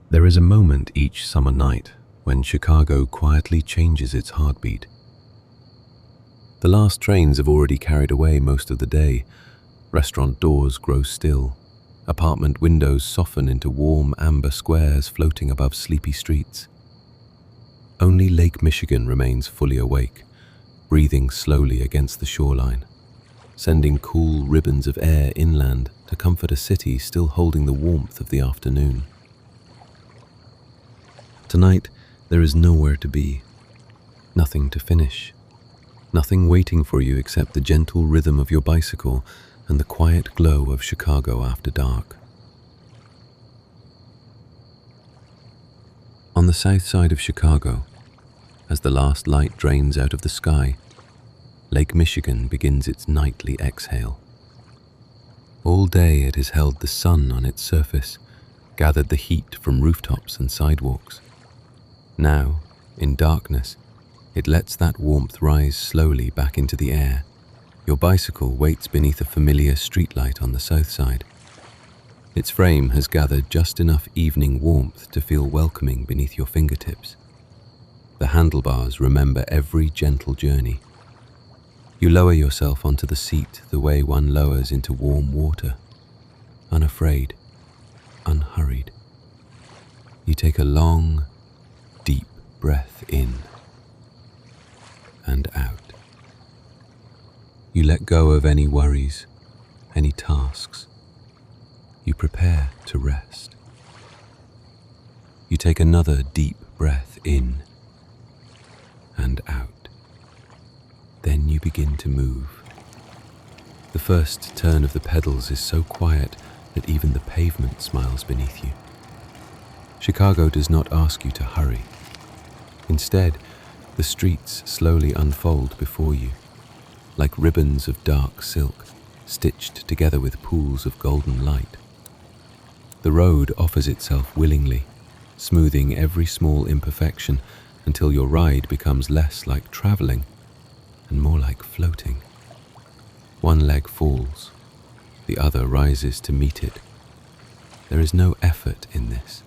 There is a moment each summer night when Chicago quietly changes its heartbeat. The last trains have already carried away most of the day. Restaurant doors grow still. Apartment windows soften into warm amber squares floating above sleepy streets. Only Lake Michigan remains fully awake, breathing slowly against the shoreline, sending cool ribbons of air inland to comfort a city still holding the warmth of the afternoon. Tonight, there is nowhere to be, nothing to finish, nothing waiting for you except the gentle rhythm of your bicycle and the quiet glow of Chicago after dark. On the south side of Chicago, as the last light drains out of the sky, Lake Michigan begins its nightly exhale. All day it has held the sun on its surface, gathered the heat from rooftops and sidewalks. Now, in darkness, it lets that warmth rise slowly back into the air. Your bicycle waits beneath a familiar streetlight on the south side. Its frame has gathered just enough evening warmth to feel welcoming beneath your fingertips. The handlebars remember every gentle journey. You lower yourself onto the seat the way one lowers into warm water, unafraid, unhurried. You take a long, deep breath in and out. You let go of any worries, any tasks. You prepare to rest. You take another deep breath in and out. Then you begin to move. The first turn of the pedals is so quiet that even the pavement smiles beneath you. Chicago does not ask you to hurry. Instead, the streets slowly unfold before you, like ribbons of dark silk stitched together with pools of golden light. The road offers itself willingly, smoothing every small imperfection until your ride becomes less like traveling and more like floating. One leg falls, the other rises to meet it. There is no effort in this,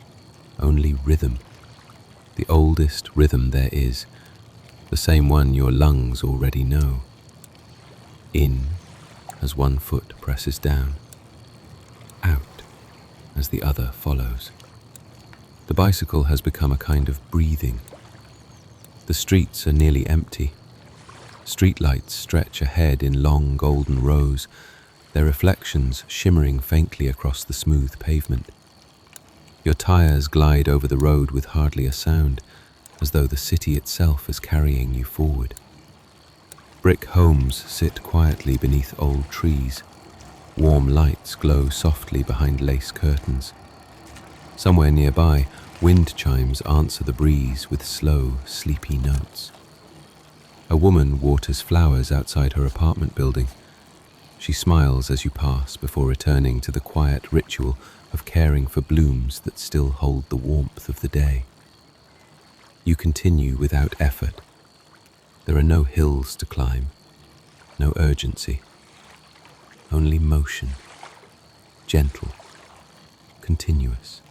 only rhythm. The oldest rhythm there is, the same one your lungs already know. In as one foot presses down, out as the other follows. The bicycle has become a kind of breathing. The streets are nearly empty. Streetlights stretch ahead in long golden rows, their reflections shimmering faintly across the smooth pavement. Your tires glide over the road with hardly a sound, as though the city itself is carrying you forward. Brick homes sit quietly beneath old trees. Warm lights glow softly behind lace curtains. Somewhere nearby, wind chimes answer the breeze with slow, sleepy notes. A woman waters flowers outside her apartment building. She smiles as you pass before returning to the quiet ritual of caring for blooms that still hold the warmth of the day. You continue without effort. There are no hills to climb, no urgency, only motion, gentle, continuous,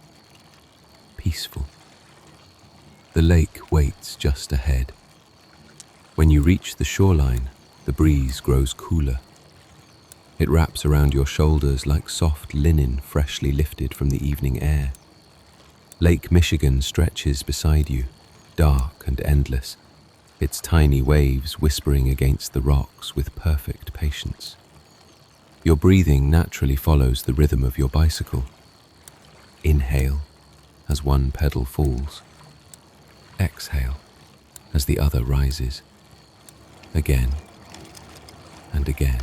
peaceful. The lake waits just ahead. When you reach the shoreline, the breeze grows cooler. It wraps around your shoulders like soft linen freshly lifted from the evening air. Lake Michigan stretches beside you, dark and endless, its tiny waves whispering against the rocks with perfect patience. Your breathing naturally follows the rhythm of your bicycle. Inhale as one pedal falls. Exhale as the other rises. Again and again.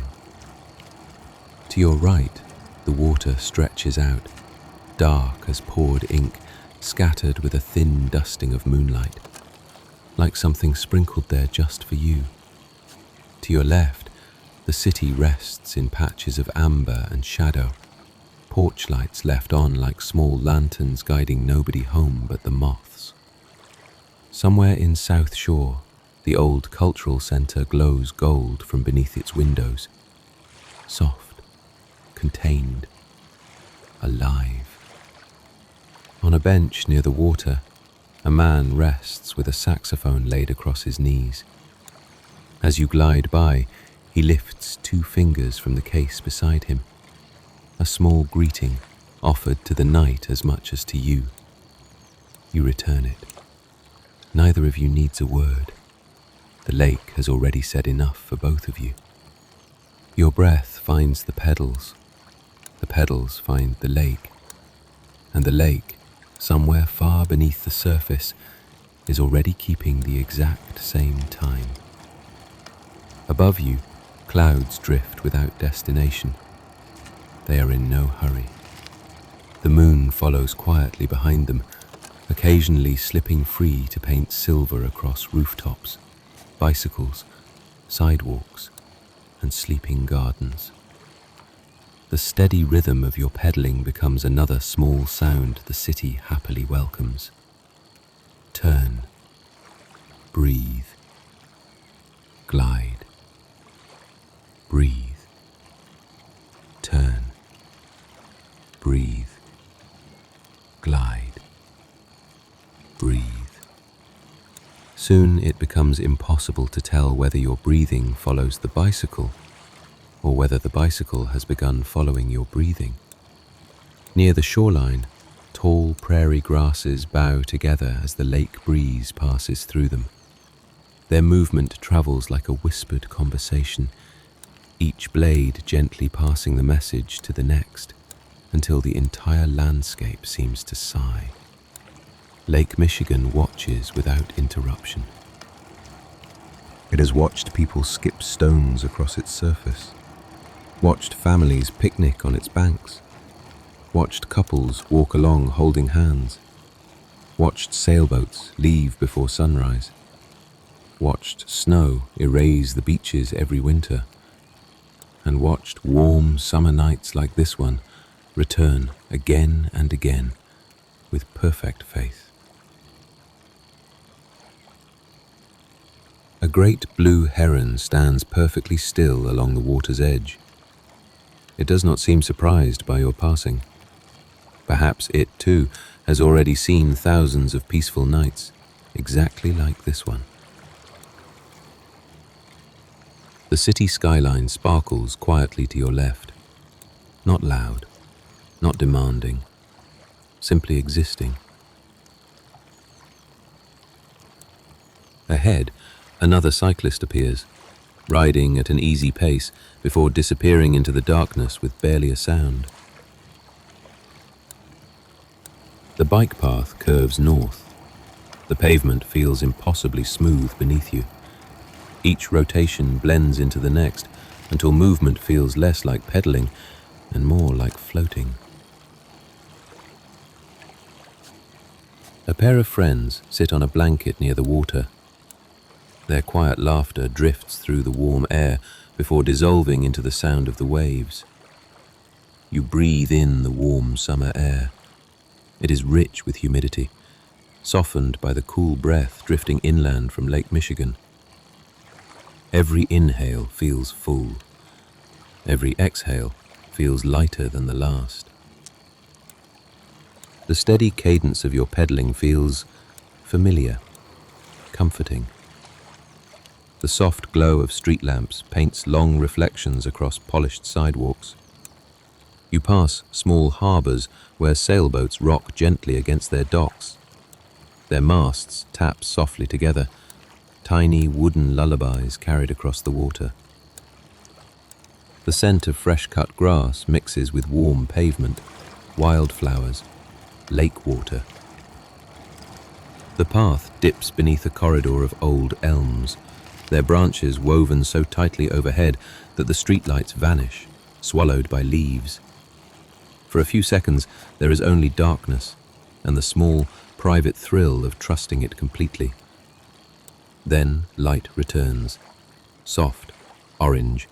To your right, the water stretches out, dark as poured ink, scattered with a thin dusting of moonlight, like something sprinkled there just for you. To your left, the city rests in patches of amber and shadow, porch lights left on like small lanterns guiding nobody home but the moths. Somewhere in South Shore, the old cultural centre glows gold from beneath its windows, soft, contained, alive. On a bench near the water, a man rests with a saxophone laid across his knees. As you glide by, he lifts 2 fingers from the case beside him, a small greeting offered to the night as much as to you. You return it. Neither of you needs a word. The lake has already said enough for both of you. Your breath finds the pedals find the lake, and the lake, somewhere far beneath the surface, is already keeping the exact same time. Above you, clouds drift without destination. They are in no hurry. The moon follows quietly behind them, occasionally slipping free to paint silver across rooftops, bicycles, sidewalks, and sleeping gardens. The steady rhythm of your pedaling becomes another small sound the city happily welcomes. Turn, breathe, glide, breathe, turn, breathe, glide, breathe. Soon it becomes impossible to tell whether your breathing follows the bicycle or whether the bicycle has begun following your breathing. Near the shoreline, tall prairie grasses bow together as the lake breeze passes through them. Their movement travels like a whispered conversation, each blade gently passing the message to the next, until the entire landscape seems to sigh. Lake Michigan watches without interruption. It has watched people skip stones across its surface, watched families picnic on its banks, watched couples walk along holding hands, watched sailboats leave before sunrise, watched snow erase the beaches every winter, and watched warm summer nights like this one return again and again with perfect faith. A great blue heron stands perfectly still along the water's edge. It does not seem surprised by your passing. Perhaps it, too, has already seen thousands of peaceful nights, exactly like this one. The city skyline sparkles quietly to your left. Not loud, not demanding, simply existing. Ahead, another cyclist appears, riding at an easy pace before disappearing into the darkness with barely a sound. The bike path curves north. The pavement feels impossibly smooth beneath you. Each rotation blends into the next until movement feels less like pedaling and more like floating. A pair of friends sit on a blanket near the water. Their quiet laughter drifts through the warm air before dissolving into the sound of the waves. You breathe in the warm summer air. It is rich with humidity, softened by the cool breath drifting inland from Lake Michigan. Every inhale feels full. Every exhale feels lighter than the last. The steady cadence of your pedaling feels familiar, comforting. The soft glow of street lamps paints long reflections across polished sidewalks. You pass small harbors where sailboats rock gently against their docks. Their masts tap softly together, tiny wooden lullabies carried across the water. The scent of fresh-cut grass mixes with warm pavement, wildflowers, lake water. The path dips beneath a corridor of old elms, their branches woven so tightly overhead that the streetlights vanish, swallowed by leaves. For a few seconds, there is only darkness and the small, private thrill of trusting it completely. Then light returns, soft, orange,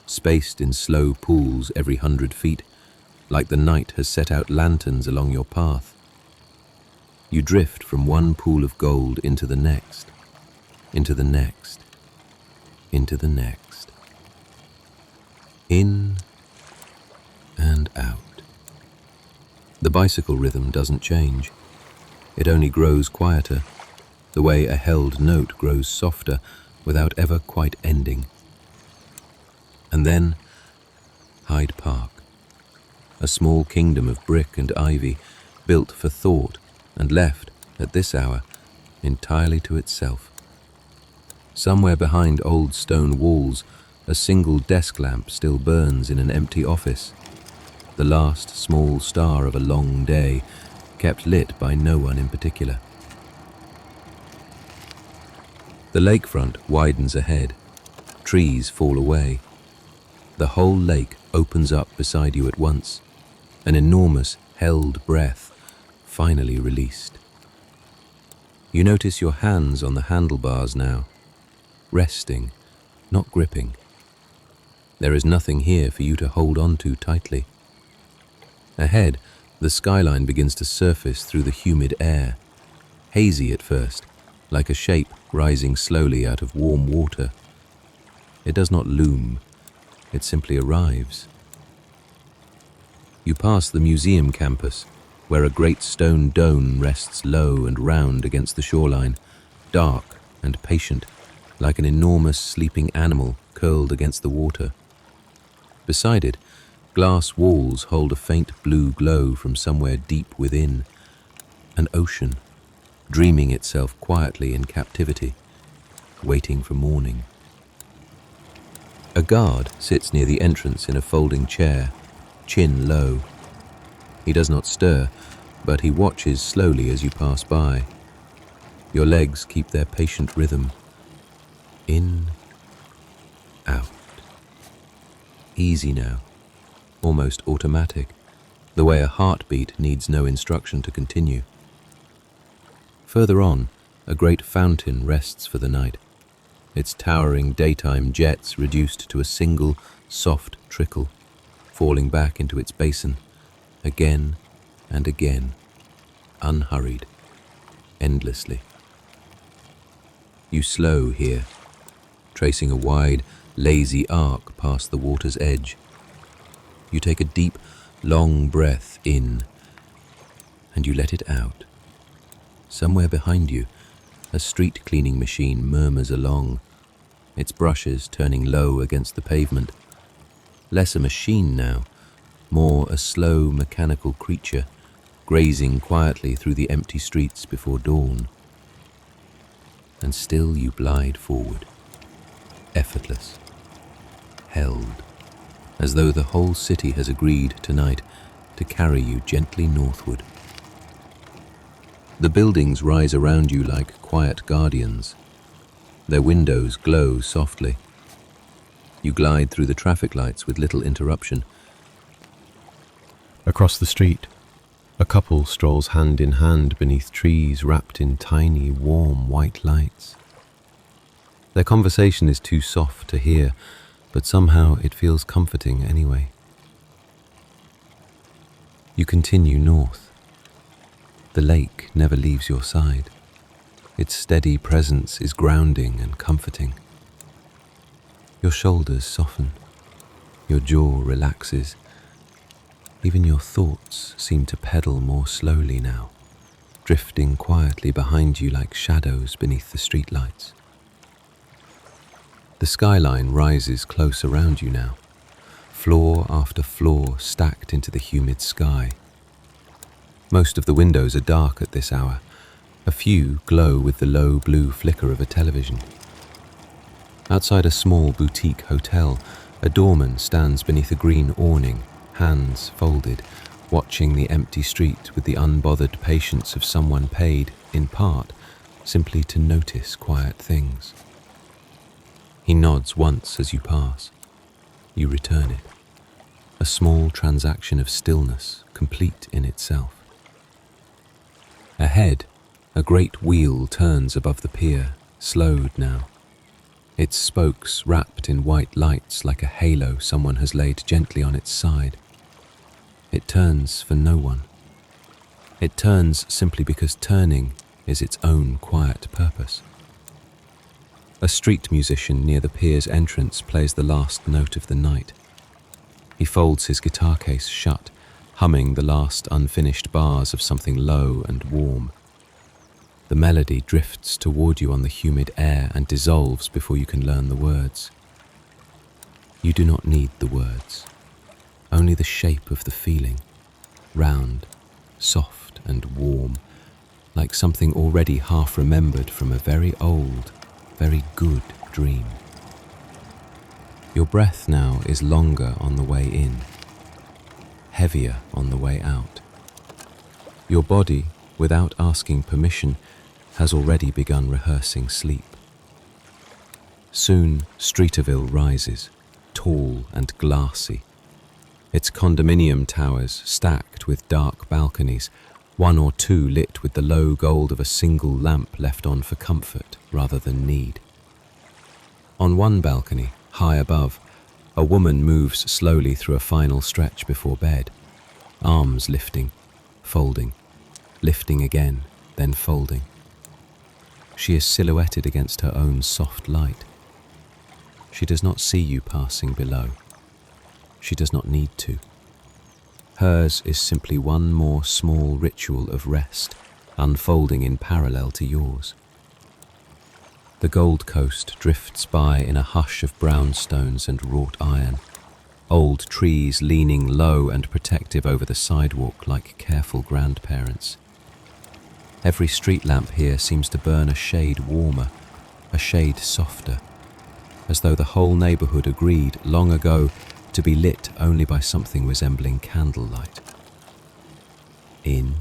spaced in slow pools every 100 feet, like the night has set out lanterns along your path. You drift from one pool of gold into the next, into the next, into the next. In and out. The bicycle rhythm doesn't change. It only grows quieter, the way a held note grows softer without ever quite ending. And then Hyde Park, a small kingdom of brick and ivy, built for thought and left, at this hour, entirely to itself. Somewhere behind old stone walls, a single desk lamp still burns in an empty office, the last small star of a long day, kept lit by no one in particular. The lakefront widens ahead. Trees fall away. The whole lake opens up beside you at once, an enormous held breath, finally released. You notice your hands on the handlebars now, resting, not gripping. There is nothing here for you to hold on to tightly. Ahead, the skyline begins to surface through the humid air, hazy at first, like a shape rising slowly out of warm water. It does not loom, it simply arrives. You pass the museum campus, where a great stone dome rests low and round against the shoreline, dark and patient, like an enormous sleeping animal curled against the water. Beside it, glass walls hold a faint blue glow from somewhere deep within, an ocean, dreaming itself quietly in captivity, waiting for morning. A guard sits near the entrance in a folding chair, chin low. He does not stir, but he watches slowly as you pass by. Your legs keep their patient rhythm. In, out. Easy now, almost automatic, the way a heartbeat needs no instruction to continue. Further on, a great fountain rests for the night, its towering daytime jets reduced to a single, soft trickle, falling back into its basin, again and again, unhurried, endlessly. You slow here, tracing a wide, lazy arc past the water's edge. You take a deep, long breath in, and you let it out. Somewhere behind you, a street cleaning machine murmurs along, its brushes turning low against the pavement. Less a machine now, more a slow, mechanical creature, grazing quietly through the empty streets before dawn. And still you glide forward, effortless, held, as though the whole city has agreed tonight to carry you gently northward. The buildings rise around you like quiet guardians. Their windows glow softly. You glide through the traffic lights with little interruption. Across the street, a couple strolls hand in hand beneath trees wrapped in tiny, warm white lights. Their conversation is too soft to hear, but somehow it feels comforting anyway. You continue north. The lake never leaves your side. Its steady presence is grounding and comforting. Your shoulders soften. Your jaw relaxes. Even your thoughts seem to pedal more slowly now, drifting quietly behind you like shadows beneath the streetlights. The skyline rises close around you now, floor after floor stacked into the humid sky. Most of the windows are dark at this hour. A few glow with the low blue flicker of a television. Outside a small boutique hotel, a doorman stands beneath a green awning, hands folded, watching the empty street with the unbothered patience of someone paid, in part, simply to notice quiet things. He nods once as you pass. You return it. A small transaction of stillness, complete in itself. Ahead, a great wheel turns above the pier, slowed now. Its spokes wrapped in white lights like a halo someone has laid gently on its side. It turns for no one. It turns simply because turning is its own quiet purpose. A street musician near the pier's entrance plays the last note of the night. He folds his guitar case shut, humming the last unfinished bars of something low and warm. The melody drifts toward you on the humid air and dissolves before you can learn the words. You do not need the words, only the shape of the feeling, round, soft and warm, like something already half remembered from a very old, very good dream. Your breath now is longer on the way in, heavier on the way out. Your body, without asking permission, has already begun rehearsing sleep. Soon Streeterville rises, tall and glassy. Its condominium towers stacked with dark balconies, one or two lit with the low gold of a single lamp left on for comfort rather than need. On one balcony, high above, a woman moves slowly through a final stretch before bed, arms lifting, folding, lifting again, then folding. She is silhouetted against her own soft light. She does not see you passing below. She does not need to. Hers is simply one more small ritual of rest, unfolding in parallel to yours. The Gold Coast drifts by in a hush of brownstones and wrought iron, old trees leaning low and protective over the sidewalk like careful grandparents. Every street lamp here seems to burn a shade warmer, a shade softer, as though the whole neighborhood agreed long ago to be lit only by something resembling candlelight. In,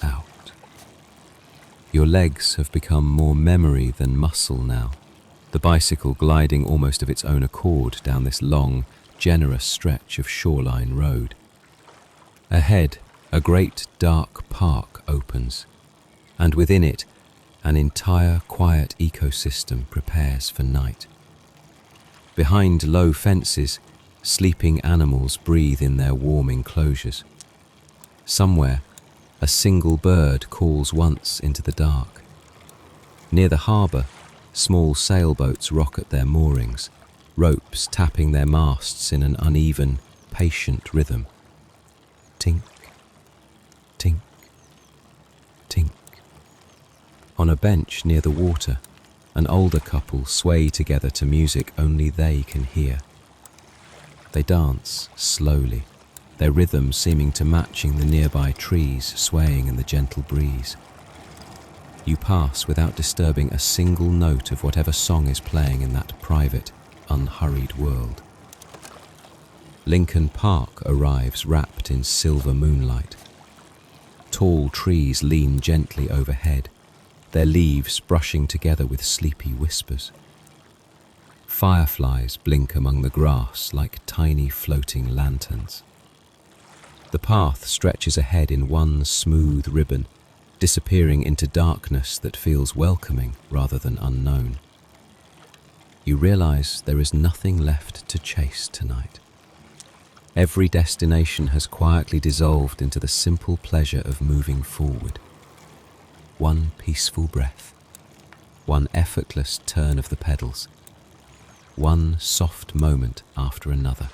out. Your legs have become more memory than muscle now, the bicycle gliding almost of its own accord down this long, generous stretch of shoreline road. Ahead, a great dark park opens, and within it, an entire quiet ecosystem prepares for night. Behind low fences, sleeping animals breathe in their warm enclosures. Somewhere, a single bird calls once into the dark. Near the harbour, small sailboats rock at their moorings, ropes tapping their masts in an uneven, patient rhythm. Tink, tink, tink. On a bench near the water, an older couple sway together to music only they can hear. They dance slowly, their rhythm seeming to matching the nearby trees swaying in the gentle breeze. You pass without disturbing a single note of whatever song is playing in that private, unhurried world. Lincoln Park arrives wrapped in silver moonlight. Tall trees lean gently overhead, their leaves brushing together with sleepy whispers. Fireflies blink among the grass like tiny floating lanterns. The path stretches ahead in one smooth ribbon, disappearing into darkness that feels welcoming rather than unknown. You realize there is nothing left to chase tonight. Every destination has quietly dissolved into the simple pleasure of moving forward. One peaceful breath, one effortless turn of the pedals, one soft moment after another.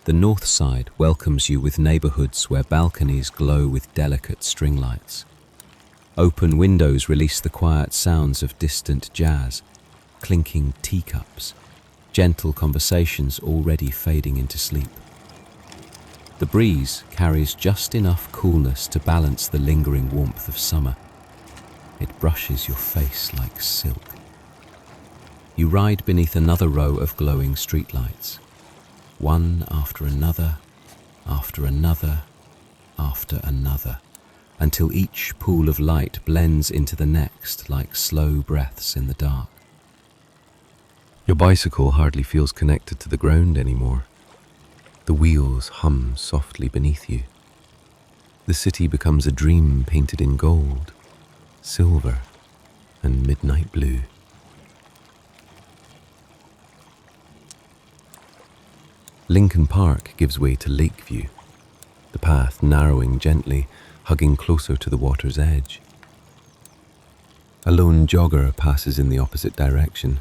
The north side welcomes you with neighborhoods where balconies glow with delicate string lights. Open windows release the quiet sounds of distant jazz, clinking teacups, gentle conversations already fading into sleep. The breeze carries just enough coolness to balance the lingering warmth of summer. It brushes your face like silk. You ride beneath another row of glowing streetlights, one after another, after another, after another, until each pool of light blends into the next like slow breaths in the dark. Your bicycle hardly feels connected to the ground anymore. The wheels hum softly beneath you. The city becomes a dream painted in gold, silver, and midnight blue. Lincoln Park gives way to Lakeview, the path narrowing gently, hugging closer to the water's edge. A lone jogger passes in the opposite direction,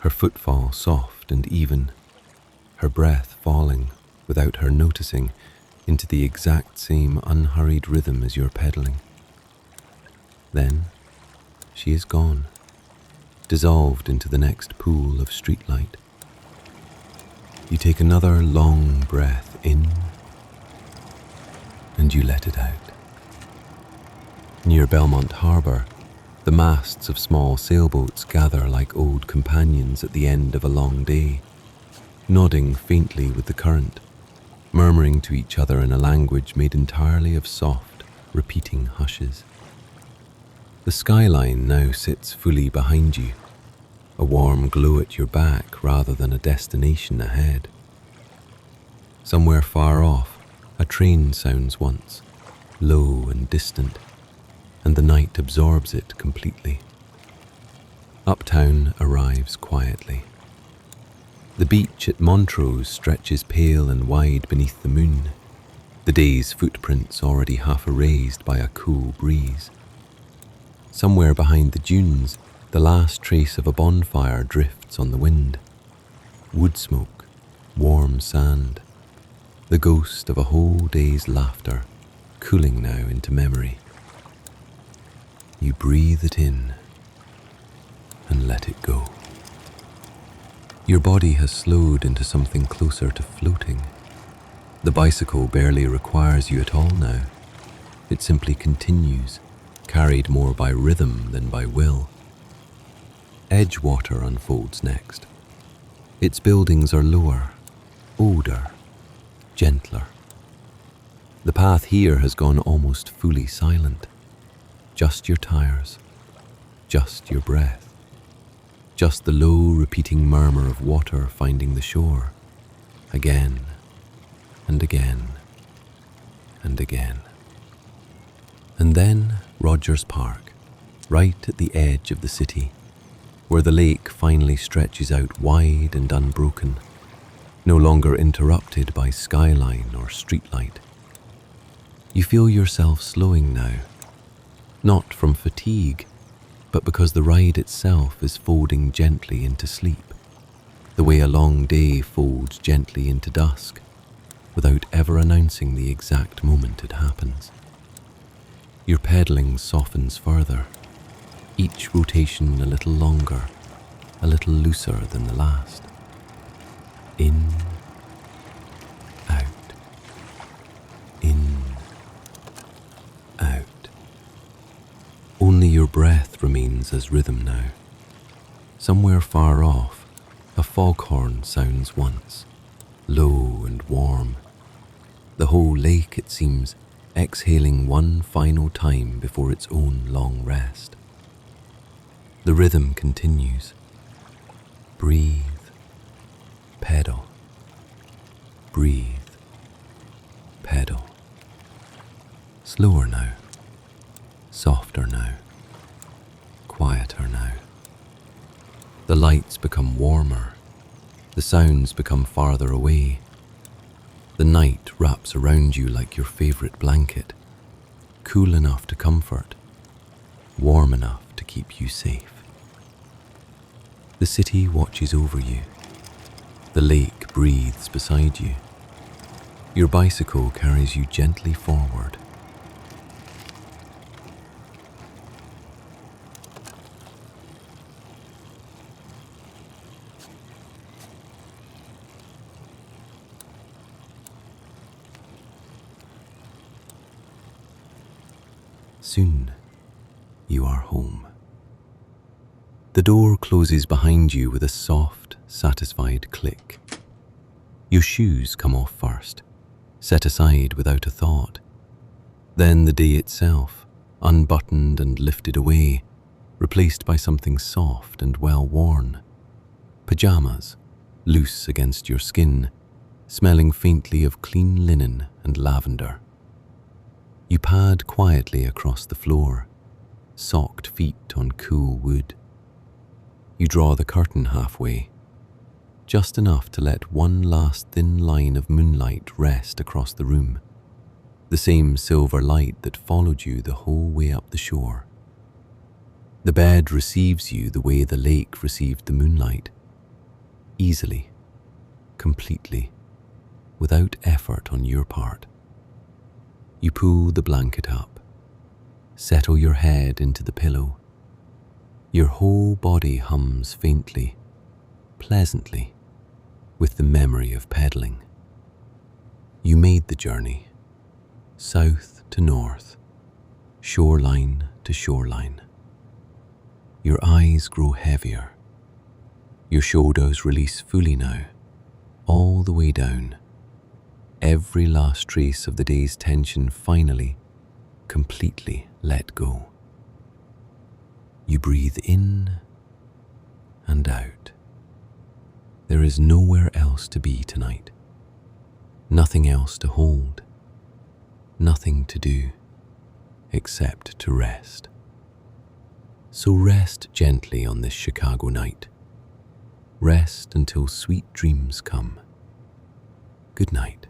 her footfall soft and even, her breath falling, without her noticing, into the exact same unhurried rhythm as you're pedaling. Then she is gone, dissolved into the next pool of streetlight. You take another long breath in, and you let it out. Near Belmont Harbour, the masts of small sailboats gather like old companions at the end of a long day, nodding faintly with the current, murmuring to each other in a language made entirely of soft, repeating hushes. The skyline now sits fully behind you, a warm glow at your back rather than a destination ahead. Somewhere far off, a train sounds once, low and distant, and the night absorbs it completely. Uptown arrives quietly. The beach at Montrose stretches pale and wide beneath the moon, the day's footprints already half erased by a cool breeze. Somewhere behind the dunes, the last trace of a bonfire drifts on the wind. Wood smoke, warm sand, the ghost of a whole day's laughter, cooling now into memory. You breathe it in and let it go. Your body has slowed into something closer to floating. The bicycle barely requires you at all now. It simply continues, carried more by rhythm than by will. Edgewater unfolds next. Its buildings are lower, older, gentler. The path here has gone almost fully silent. Just your tires, just your breath, just the low repeating murmur of water finding the shore, again and again and again. And then Rogers Park, right at the edge of the city, where the lake finally stretches out wide and unbroken, no longer interrupted by skyline or streetlight. You feel yourself slowing now, not from fatigue, but because the ride itself is folding gently into sleep, the way a long day folds gently into dusk, without ever announcing the exact moment it happens. Your pedaling softens further, each rotation a little longer, a little looser than the last. In, out, in, out. Only your breath remains as rhythm now. Somewhere far off, a foghorn sounds once, low and warm. The whole lake, it seems, exhaling one final time before its own long rest. The rhythm continues. Breathe, pedal. Breathe, pedal. Slower now. Softer now, quieter now. The lights become warmer, the sounds become farther away. The night wraps around you like your favorite blanket, cool enough to comfort, warm enough to keep you safe. The city watches over you. The lake breathes beside you. Your bicycle carries you gently forward. Soon, you are home. The door closes behind you with a soft, satisfied click. Your shoes come off first, set aside without a thought. Then the day itself, unbuttoned and lifted away, replaced by something soft and well-worn. Pajamas, loose against your skin, smelling faintly of clean linen and lavender. You pad quietly across the floor, socked feet on cool wood. You draw the curtain halfway, just enough to let one last thin line of moonlight rest across the room, the same silver light that followed you the whole way up the shore. The bed receives you the way the lake received the moonlight, easily, completely, without effort on your part. You pull the blanket up, Settle your head into the pillow. Your whole body hums faintly, pleasantly, with the memory of pedaling. You made the journey, south to north, shoreline to shoreline. Your eyes grow heavier. Your shoulders release fully now, all the way down. Every last trace of the day's tension finally, completely let go. You breathe in and out. There is nowhere else to be tonight. Nothing else to hold. Nothing to do except to rest. So rest gently on this Chicago night. Rest until sweet dreams come. Good night.